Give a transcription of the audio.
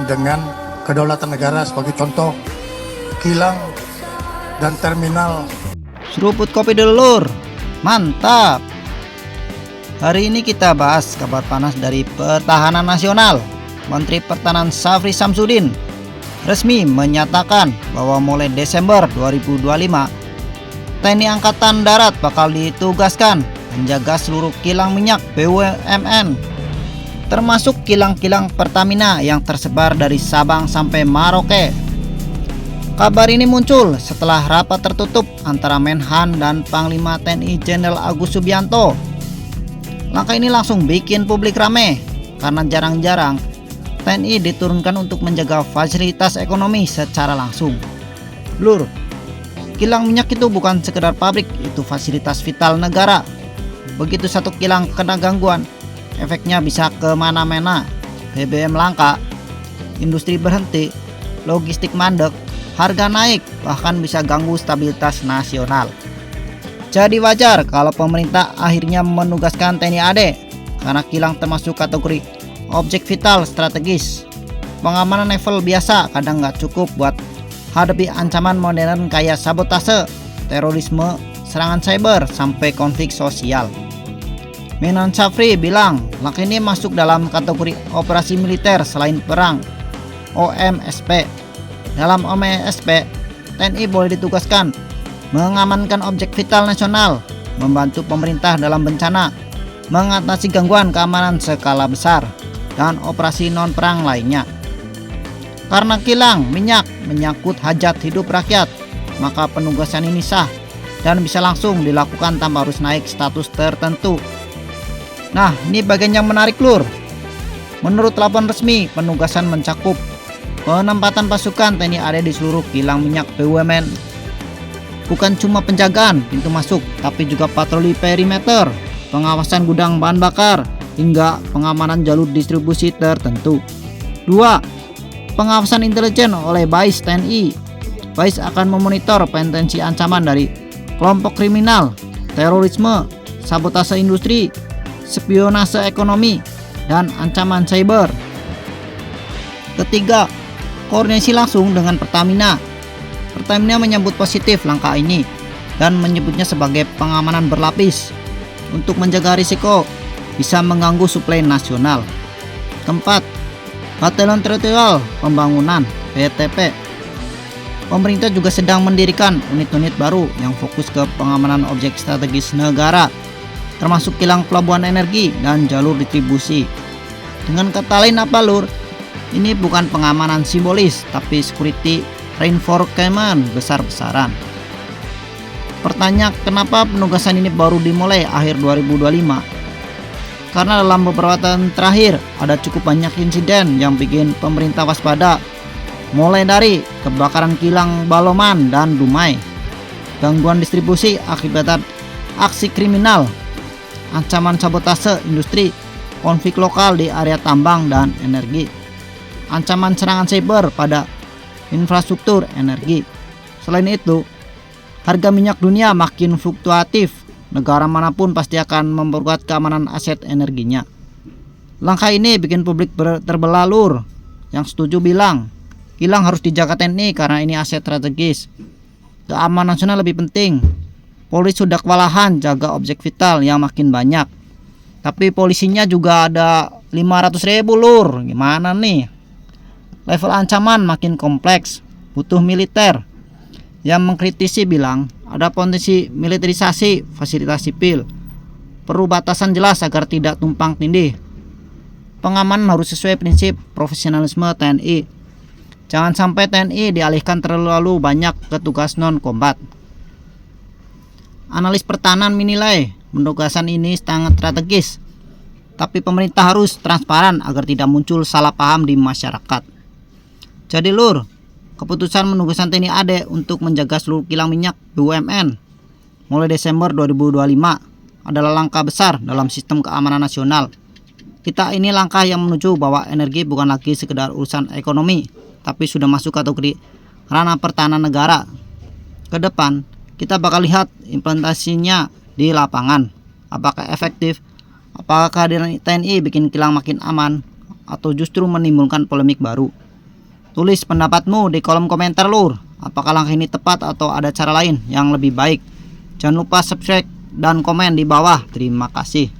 dengan kedaulatan negara sebagai contoh kilang dan terminal. Seruput kopi dulu lur, mantap. Hari ini kita bahas kabar panas dari Pertahanan Nasional. Menteri Pertahanan Syafri Samsudin resmi menyatakan bahwa mulai Desember 2025 TNI Angkatan Darat bakal ditugaskan menjaga seluruh kilang minyak BUMN, termasuk kilang-kilang Pertamina yang tersebar dari Sabang sampai Merauke. Kabar ini muncul setelah rapat tertutup antara Menhan dan Panglima TNI Jenderal Agus Subianto. Langkah ini langsung bikin publik rame karena jarang-jarang TNI diturunkan untuk menjaga fasilitas ekonomi secara langsung. Lur, kilang minyak itu bukan sekedar pabrik, itu fasilitas vital negara. Begitu satu kilang kena gangguan, efeknya bisa kemana-mana. BBM langka, industri berhenti, logistik mandek, harga naik, bahkan bisa ganggu stabilitas nasional. Jadi wajar kalau pemerintah akhirnya menugaskan TNI AD karena kilang termasuk kategori objek vital strategis. Pengamanan level biasa kadang nggak cukup buat hadapi ancaman modern kayak sabotase, terorisme, serangan cyber, sampai konflik sosial. Menhan Syafri bilang langkah ini masuk dalam kategori operasi militer selain perang, OMSP. Dalam OMSP, TNI boleh ditugaskan mengamankan objek vital nasional, membantu pemerintah dalam bencana, mengatasi gangguan keamanan skala besar, dan operasi non-perang lainnya. Karena kilang minyak menyangkut hajat hidup rakyat, maka penugasan ini sah dan bisa langsung dilakukan tanpa harus naik status tertentu. Nah, ini bagian yang menarik lur. Menurut laporan resmi, penugasan mencakup penempatan pasukan TNI AD di seluruh kilang minyak BUMN. Bukan cuma penjagaan pintu masuk, tapi juga patroli perimeter, pengawasan gudang bahan bakar, hingga pengamanan jalur distribusi tertentu. 2. Pengawasan intelijen oleh BAIS TNI. BAIS akan memonitor potensi ancaman dari kelompok kriminal, terorisme, sabotase industri, spionase ekonomi, dan ancaman cyber. Ketiga, koordinasi langsung dengan Pertamina. Pertamina menyambut positif langkah ini dan menyebutnya sebagai pengamanan berlapis untuk menjaga risiko bisa mengganggu suplai nasional. Keempat, Batalion Teritorial Pembangunan BTP. Pemerintah juga sedang mendirikan unit-unit baru yang fokus ke pengamanan objek strategis negara, termasuk kilang pelabuhan energi dan jalur distribusi. Dengan kata lain apa lur? Ini bukan pengamanan simbolis, tapi security reinforcement besar-besaran. Pertanyaan, kenapa penugasan ini baru dimulai akhir 2025? Karena dalam beberapa tahun terakhir ada cukup banyak insiden yang bikin pemerintah waspada, mulai dari kebakaran kilang Baloman dan Dumai, gangguan distribusi akibat aksi kriminal, ancaman sabotase industri, konflik lokal di area tambang dan energi, ancaman serangan cyber pada infrastruktur energi. Selain itu, harga minyak dunia makin fluktuatif. Negara manapun pasti akan memperkuat keamanan aset energinya. Langkah ini bikin publik terbelah lur. Yang setuju bilang, kilang harus dijaga TNI karena ini aset strategis. Keamanan nasional lebih penting. Polisi sudah kewalahan jaga objek vital yang makin banyak. Tapi polisinya juga ada 500.000 lur. Gimana nih? Level ancaman makin kompleks, butuh militer. Yang mengkritisi bilang ada potensi militerisasi fasilitas sipil. Perlu batasan jelas agar tidak tumpang tindih. Pengamanan harus sesuai prinsip profesionalisme TNI. Jangan sampai TNI dialihkan terlalu banyak ke tugas non-kombat. Analis pertahanan menilai penugasan ini sangat strategis, tapi pemerintah harus transparan agar tidak muncul salah paham di masyarakat. Jadi lur, keputusan penugasan TNI AD untuk menjaga seluruh kilang minyak BUMN mulai Desember 2025 adalah langkah besar dalam sistem keamanan nasional. Kita ini langkah yang menuju bahwa energi bukan lagi sekedar urusan ekonomi, tapi sudah masuk kategori ranah pertahanan negara. Ke depan, kita bakal lihat implementasinya di lapangan. Apakah efektif? Apakah kehadiran TNI bikin kilang makin aman? Atau justru menimbulkan polemik baru? Tulis pendapatmu di kolom komentar lur. Apakah langkah ini tepat atau ada cara lain yang lebih baik? Jangan lupa subscribe dan komen di bawah. Terima kasih.